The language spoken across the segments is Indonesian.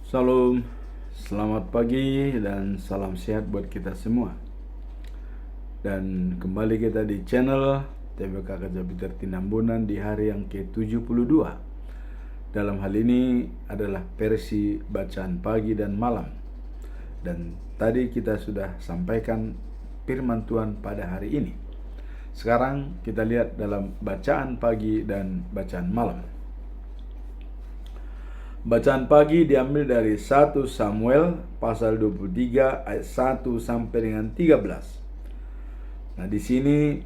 Salam, selamat pagi dan salam sehat buat kita semua. Dan kembali kita di channel TBK Kajabiter Tinambunan di hari yang ke-72. Dalam hal ini adalah versi bacaan pagi dan malam. Dan tadi kita sudah sampaikan firman Tuhan pada hari ini. Sekarang kita lihat dalam bacaan pagi dan bacaan malam. Bacaan pagi diambil dari 1 Samuel pasal 23 ayat 1 sampai dengan 13. Nah, di sini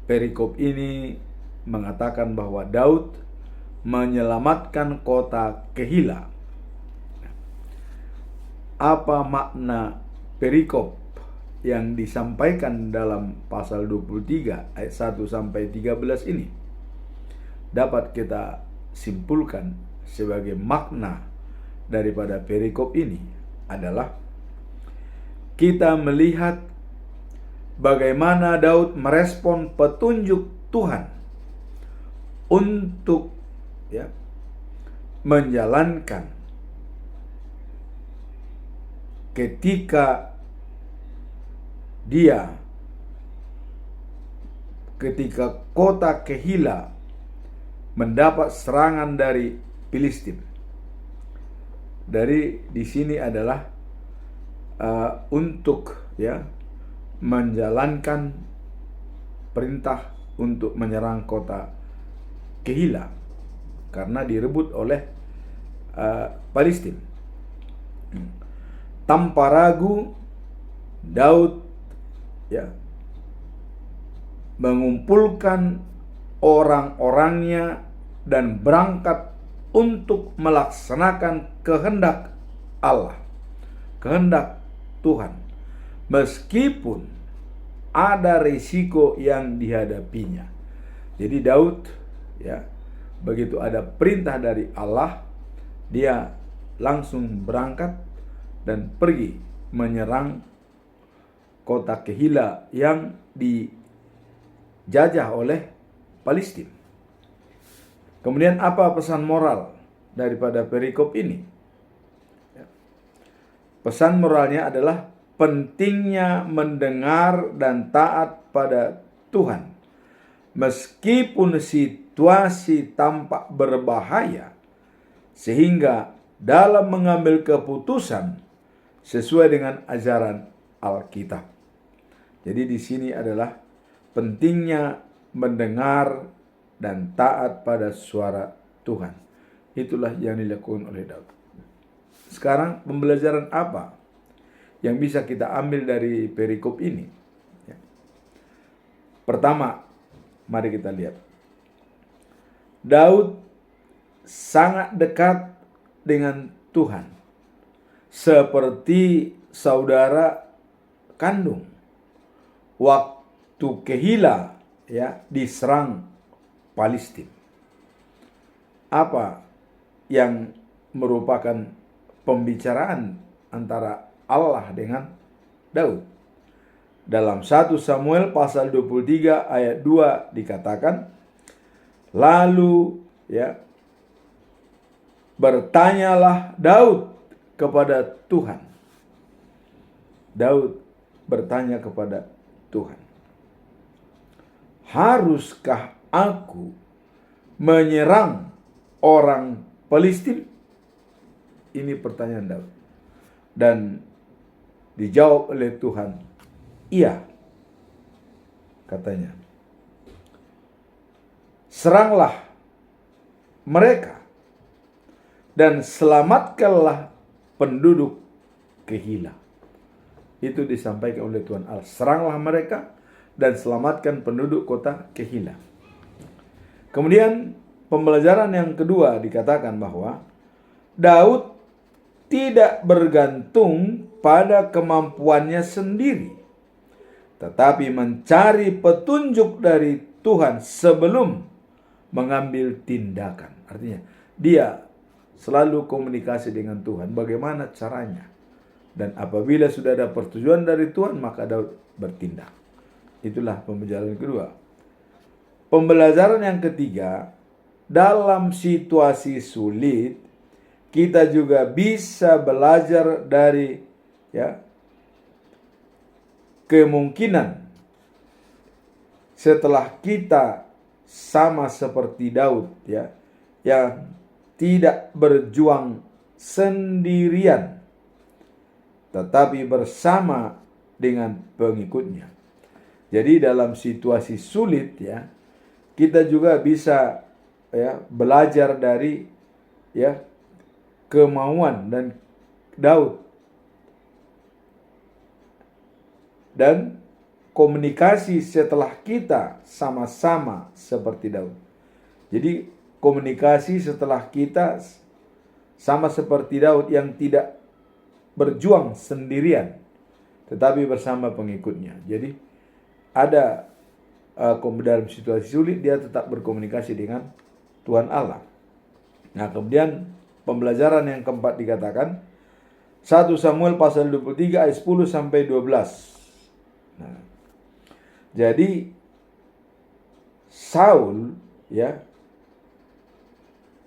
perikop ini mengatakan bahwa Daud menyelamatkan kota Kehila. Apa makna perikop yang disampaikan dalam pasal 23 ayat 1 sampai 13 ini? Dapat kita simpulkan sebagai makna daripada perikop ini adalah kita melihat bagaimana Daud merespon petunjuk Tuhan untuk menjalankan ketika kota Kehila mendapat serangan dari Filistin. Dari di sini adalah untuk menjalankan perintah untuk menyerang kota Kehila karena direbut oleh Filistin. Tanpa ragu Daud mengumpulkan orang-orangnya dan berangkat untuk melaksanakan kehendak Allah, kehendak Tuhan, meskipun ada risiko yang dihadapinya. Jadi Daud begitu ada perintah dari Allah, dia langsung berangkat dan pergi menyerang kota Kehila yang dijajah oleh Palestina. Kemudian apa pesan moral daripada perikop ini? Pesan moralnya adalah pentingnya mendengar dan taat pada Tuhan. Meskipun situasi tampak berbahaya, sehingga dalam mengambil keputusan sesuai dengan ajaran Alkitab. Jadi di sini adalah pentingnya mendengar dan taat pada suara Tuhan. Itulah yang dilakukan oleh Daud. Sekarang pembelajaran apa yang bisa kita ambil dari perikop ini? Pertama, mari kita lihat. Daud sangat dekat dengan Tuhan, seperti saudara kandung. Waktu Kehila diserang Palestina. Apa yang merupakan pembicaraan antara Allah dengan Daud? Dalam 1 Samuel pasal 23 ayat 2 dikatakan, lalu bertanyalah Daud kepada Tuhan. Daud bertanya kepada Tuhan, haruskah aku menyerang orang Palestina? Ini pertanyaan Daud. Dan dijawab oleh Tuhan, iya, katanya. Seranglah mereka dan selamatkanlah penduduk Kehila. Itu disampaikan oleh Tuhan Allah. Seranglah mereka dan selamatkan penduduk kota Kehila. Kemudian pembelajaran yang kedua dikatakan bahwa Daud tidak bergantung pada kemampuannya sendiri, tetapi mencari petunjuk dari Tuhan sebelum mengambil tindakan. Artinya dia selalu komunikasi dengan Tuhan, bagaimana caranya. Dan apabila sudah ada persetujuan dari Tuhan, maka Daud bertindak. Itulah pembelajaran kedua. Pembelajaran yang ketiga, dalam situasi sulit, kita juga bisa belajar dari kemungkinan setelah kita sama seperti Daud yang tidak berjuang sendirian tetapi bersama dengan pengikutnya. Jadi dalam situasi sulit kita juga bisa belajar dari kemauan dan Daud dan komunikasi setelah kita sama-sama seperti Daud. Jadi komunikasi setelah kita sama seperti Daud yang tidak berjuang sendirian tetapi bersama pengikutnya. Jadi ada dalam situasi sulit dia tetap berkomunikasi dengan Tuhan Allah. Nah, kemudian pembelajaran yang keempat dikatakan 1 Samuel pasal 23 ayat 10 sampai 12. Nah, jadi Saul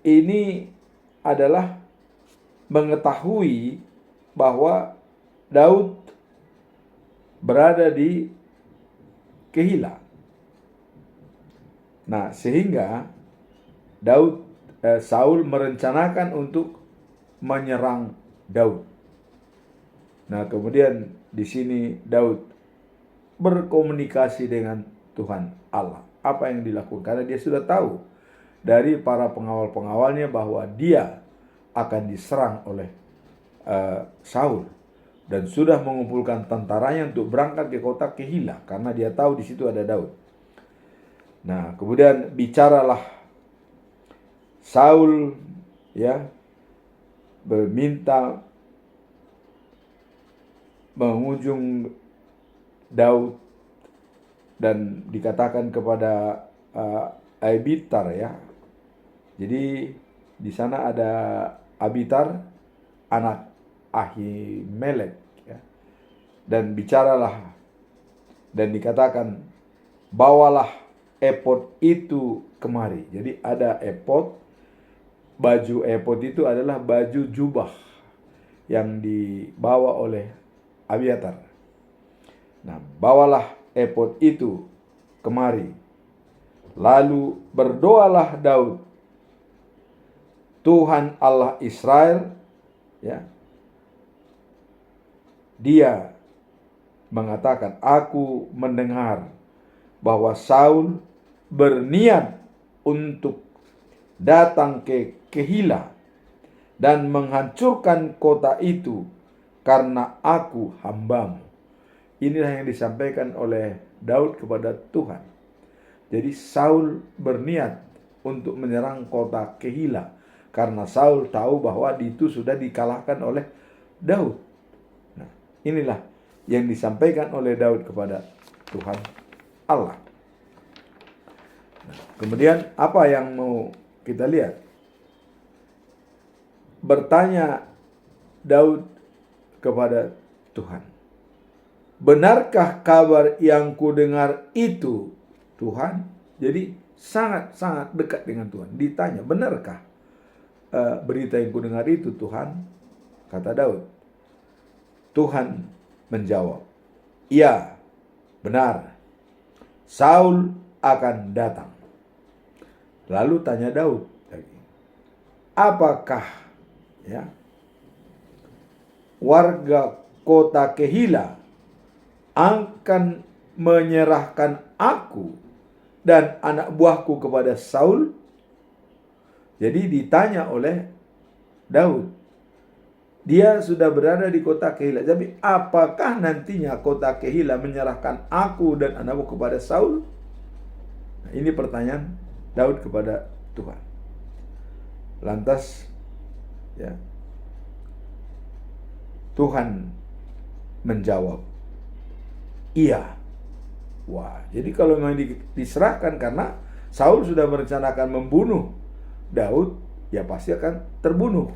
ini adalah mengetahui bahwa Daud berada di Keila. Nah, sehingga Saul merencanakan untuk menyerang Daud. Nah, kemudian di sini Daud berkomunikasi dengan Tuhan Allah. Apa yang dilakukan? Karena dia sudah tahu dari para pengawal-pengawalnya bahwa dia akan diserang oleh Saul dan sudah mengumpulkan tentaranya untuk berangkat ke kota Keila karena dia tahu di situ ada Daud. Nah, kemudian bicaralah Saul meminta mengunjung Daud dan dikatakan kepada Abiatar Jadi di sana ada Abiatar anak Ahimelek dan bicaralah dan dikatakan bawalah efod itu kemari. Jadi ada efod, baju efod itu adalah baju jubah yang dibawa oleh Abiatar. Nah, bawalah efod itu kemari. Lalu berdoalah Daud, Tuhan Allah Israel, dia mengatakan, aku mendengar bahwa Saul berniat untuk datang ke Keila dan menghancurkan kota itu karena aku hambamu. Inilah yang disampaikan oleh Daud kepada Tuhan. Jadi Saul berniat untuk menyerang kota Keila karena Saul tahu bahwa itu sudah dikalahkan oleh Daud. Nah, inilah yang disampaikan oleh Daud kepada Tuhan Allah. Nah, kemudian apa yang mau kita lihat? Bertanya Daud kepada Tuhan, benarkah kabar yang kudengar itu, Tuhan? Jadi sangat-sangat dekat dengan Tuhan. Ditanya, benarkah berita yang kudengar itu, Tuhan? Kata Daud. Tuhan menjawab, iya, benar. Saul akan datang. Lalu tanya Daud lagi, apakah warga kota Keila akan menyerahkan aku dan anak buahku kepada Saul? Jadi ditanya oleh Daud. Dia sudah berada di kota Keila. Tapi apakah nantinya kota Keila menyerahkan aku dan anakku kepada Saul? Nah, ini pertanyaan Daud kepada Tuhan. Lantas Tuhan menjawab, iya. Wah, jadi kalau memang diserahkan karena Saul sudah merencanakan membunuh Daud, ya pasti akan terbunuh.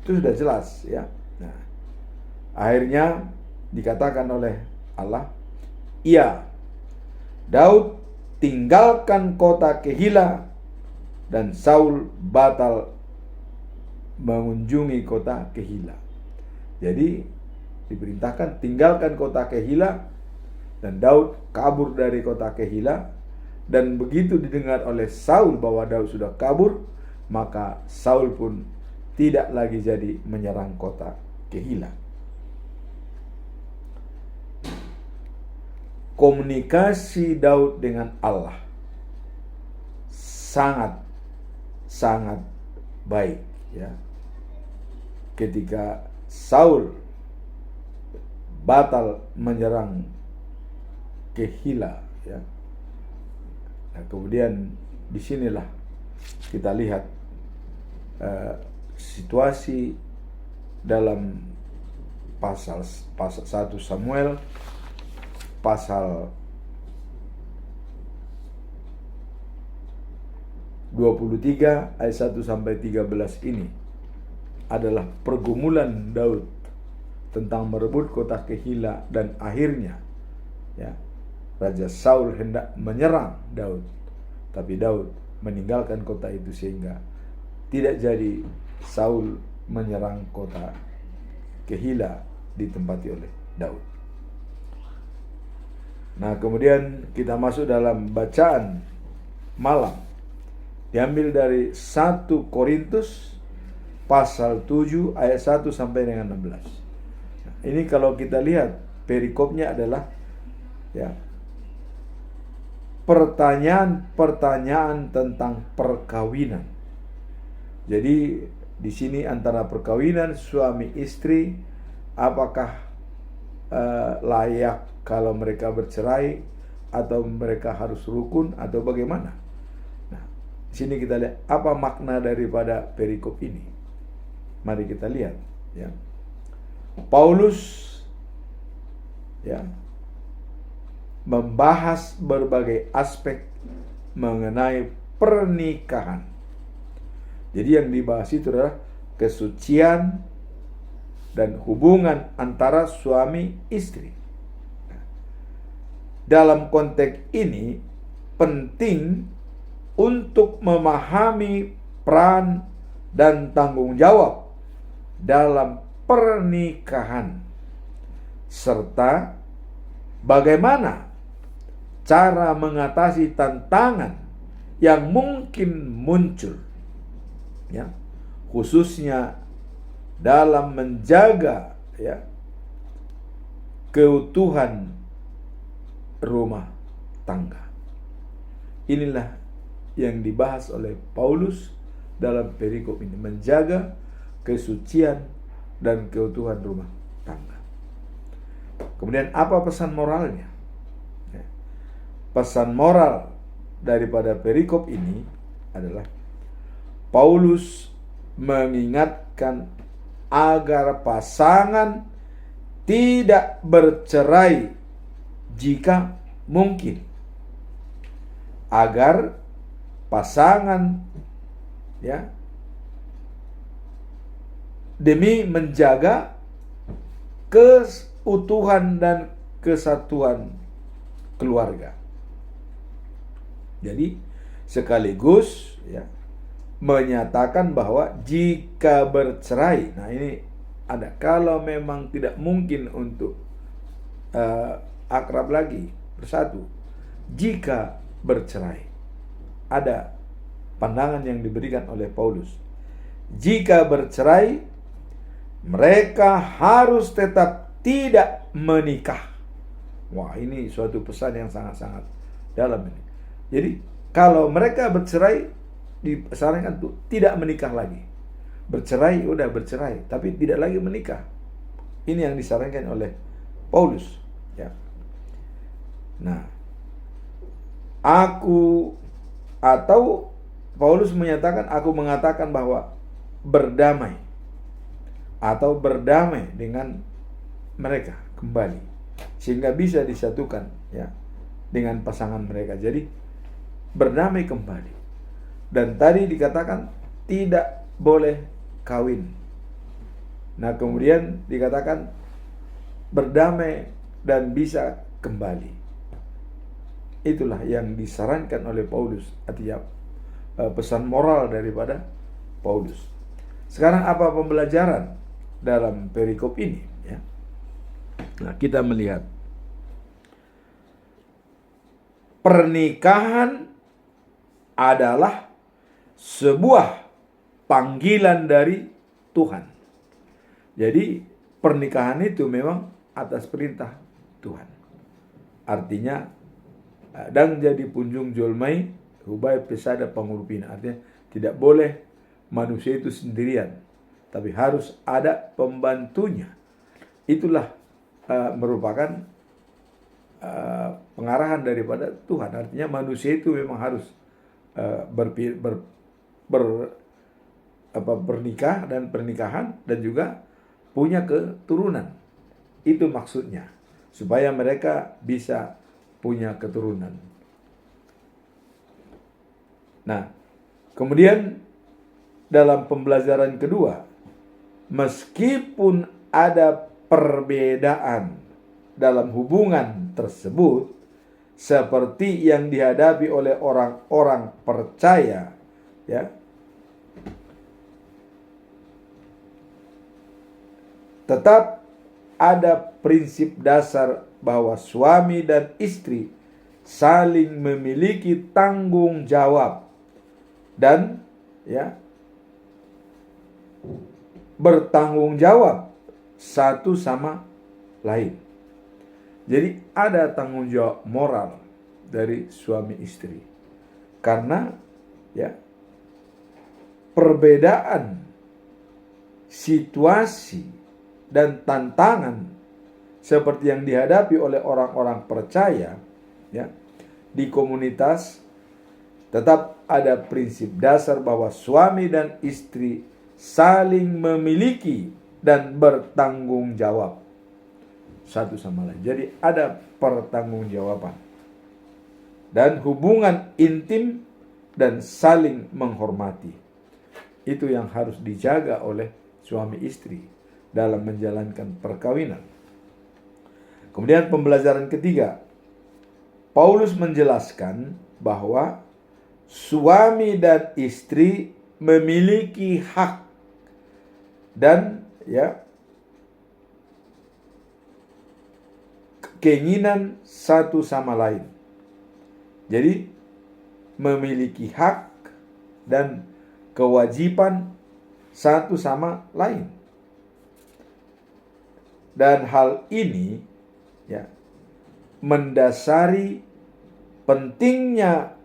Itu sudah jelas Nah, akhirnya dikatakan oleh Allah, iya, Daud tinggalkan kota Keila dan Saul batal mengunjungi kota Kehila. Jadi diperintahkan tinggalkan kota Kehila, dan Daud kabur dari kota Kehila. Dan begitu didengar oleh Saul bahwa Daud sudah kabur, maka Saul pun tidak lagi jadi menyerang kota Kehila. Komunikasi Daud dengan Allah sangat baik, ya. Ketika Saul batal menyerang Kehila, ya. Nah, kemudian disinilah kita lihat situasi dalam pasal 1 Samuel pasal 23 ayat 1 sampai 13 ini adalah pergumulan Daud tentang merebut kota Kehila, dan akhirnya, ya, Raja Saul hendak menyerang Daud, tapi Daud meninggalkan kota itu sehingga tidak jadi Saul menyerang kota Kehila ditempati oleh Daud. Nah, kemudian kita masuk dalam bacaan malam, diambil dari 1 Korintus pasal 7 ayat 1 sampai dengan 16. Nah, ini kalau kita lihat perikopnya adalah, ya, pertanyaan-pertanyaan tentang perkawinan. Jadi di sini antara perkawinan suami istri, apakah layak kalau mereka bercerai, atau mereka harus rukun, atau bagaimana? Nah, di sini kita lihat apa makna daripada perikop ini. Mari kita lihat, ya. Paulus, ya, membahas berbagai aspek mengenai pernikahan. Jadi yang dibahas itu adalah kesucian dan hubungan antara suami istri. Dalam konteks ini penting untuk memahami peran dan tanggung jawab dalam pernikahan, serta bagaimana cara mengatasi tantangan yang mungkin muncul, ya, khususnya dalam menjaga, ya, keutuhan rumah tangga. Inilah yang dibahas oleh Paulus dalam perikop ini, menjaga kesucian dan keutuhan rumah tangga. Kemudian apa pesan moralnya? Pesan moral daripada perikop ini adalah Paulus mengingatkan agar pasangan tidak bercerai jika mungkin, agar pasangan, ya, demi menjaga keutuhan dan kesatuan keluarga. Jadi sekaligus, ya, menyatakan bahwa jika bercerai, nah ini ada, kalau memang tidak mungkin untuk akrab lagi, bersatu, jika bercerai, ada pandangan yang diberikan oleh Paulus. Jika bercerai, mereka harus tetap tidak menikah. Wah, ini suatu pesan yang sangat-sangat dalam ini. Jadi kalau mereka bercerai, disarankan tuh tidak menikah lagi. Bercerai, udah bercerai, tapi tidak lagi menikah. Ini yang disarankan oleh Paulus, ya. Nah, Paulus menyatakan, aku mengatakan bahwa berdamai atau berdamai dengan mereka kembali, sehingga bisa disatukan, ya, dengan pasangan mereka. Jadi berdamai kembali. Dan tadi dikatakan tidak boleh kawin. Nah, kemudian dikatakan berdamai dan bisa kembali. Itulah yang disarankan oleh Paulus, artinya pesan moral daripada Paulus. Sekarang apa pembelajaran dalam perikop ini? Ya. Nah, kita melihat pernikahan adalah sebuah panggilan dari Tuhan. Jadi pernikahan itu memang atas perintah Tuhan. Artinya dan jadi punjung jolmai hubai pesada pangurupina. Artinya tidak boleh manusia itu sendirian, tapi harus ada pembantunya. Itulah merupakan pengarahan daripada Tuhan. Artinya manusia itu memang harus bernikah dan pernikahan dan juga punya keturunan. Itu maksudnya, supaya mereka bisa punya keturunan. Nah, kemudian dalam pembelajaran kedua, meskipun ada perbedaan dalam hubungan tersebut, seperti yang dihadapi oleh orang-orang percaya, ya, tetap ada prinsip dasar bahwa suami dan istri saling memiliki tanggung jawab dan ya bertanggung jawab satu sama lain. Jadi ada tanggung jawab moral dari suami istri. Karena ya perbedaan situasi dan tantangan seperti yang dihadapi oleh orang-orang percaya ya di komunitas, tetap ada prinsip dasar bahwa suami dan istri saling memiliki dan bertanggung jawab satu sama lain. Jadi ada pertanggungjawaban dan hubungan intim dan saling menghormati. Itu yang harus dijaga oleh suami istri dalam menjalankan perkawinan. Kemudian pembelajaran ketiga, Paulus menjelaskan bahwa suami dan istri memiliki hak dan ya keinginan satu sama lain. Jadi memiliki hak dan kewajiban satu sama lain. Dan hal ini ya mendasari pentingnya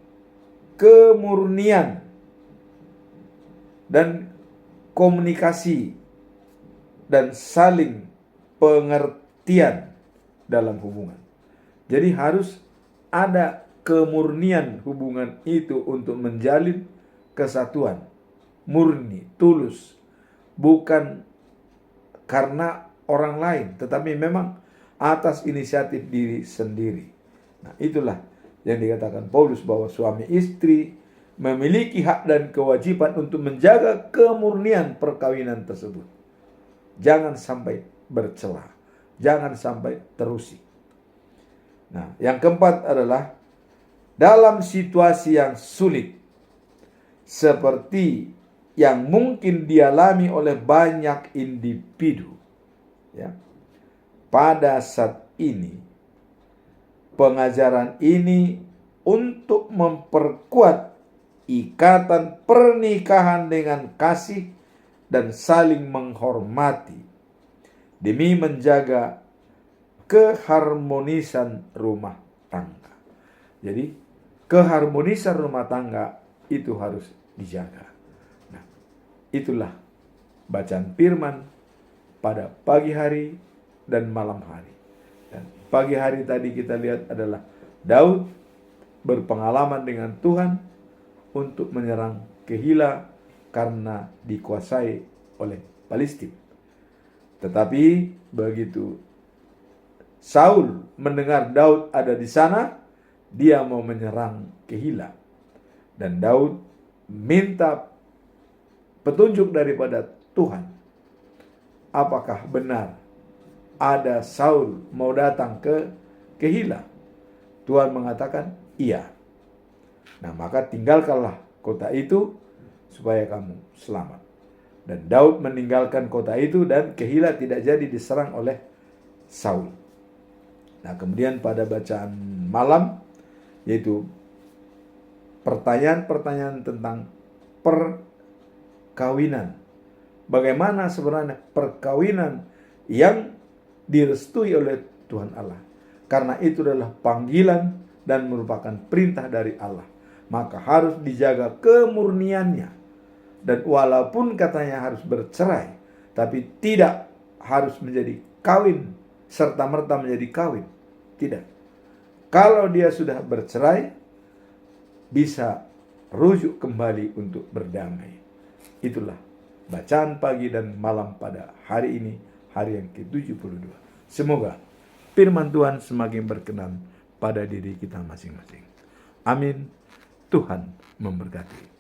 kemurnian dan komunikasi dan saling pengertian dalam hubungan. Jadi harus ada kemurnian hubungan itu untuk menjalin kesatuan. Murni, tulus. Bukan karena orang lain, tetapi memang atas inisiatif diri sendiri. Nah, itulah yang dikatakan Paulus bahwa suami istri memiliki hak dan kewajiban untuk menjaga kemurnian perkawinan tersebut. Jangan sampai bercelah. Jangan sampai terusik. Nah, yang keempat adalah dalam situasi yang sulit seperti yang mungkin dialami oleh banyak individu, ya. Pada saat ini, pengajaran ini untuk memperkuat ikatan pernikahan dengan kasih dan saling menghormati demi menjaga keharmonisan rumah tangga. Jadi keharmonisan rumah tangga itu harus dijaga. Nah, itulah bacaan firman pada pagi hari dan malam hari. Dan pagi hari tadi kita lihat adalah Daud berpengalaman dengan Tuhan untuk menyerang Kehila karena dikuasai oleh Filistin. Tetapi begitu Saul mendengar Daud ada di sana, dia mau menyerang Kehila. Dan Daud minta petunjuk daripada Tuhan. Apakah benar ada Saul mau datang ke Kehila? Tuhan mengatakan iya. Nah, maka tinggalkanlah kota itu supaya kamu selamat. Dan Daud meninggalkan kota itu dan Keila tidak jadi diserang oleh Saul. Nah, kemudian pada bacaan malam, yaitu pertanyaan-pertanyaan tentang perkawinan. Bagaimana sebenarnya perkawinan yang direstui oleh Tuhan Allah. Karena itu adalah panggilan dan merupakan perintah dari Allah. Maka harus dijaga kemurniannya. Dan walaupun katanya harus bercerai, tapi tidak harus menjadi kawin, serta-merta menjadi kawin. Tidak. Kalau dia sudah bercerai, bisa rujuk kembali untuk berdamai. Itulah bacaan pagi dan malam pada hari ini, hari yang ke-72. Semoga firman Tuhan semakin berkenan pada diri kita masing-masing. Amin. Tuhan memberkati.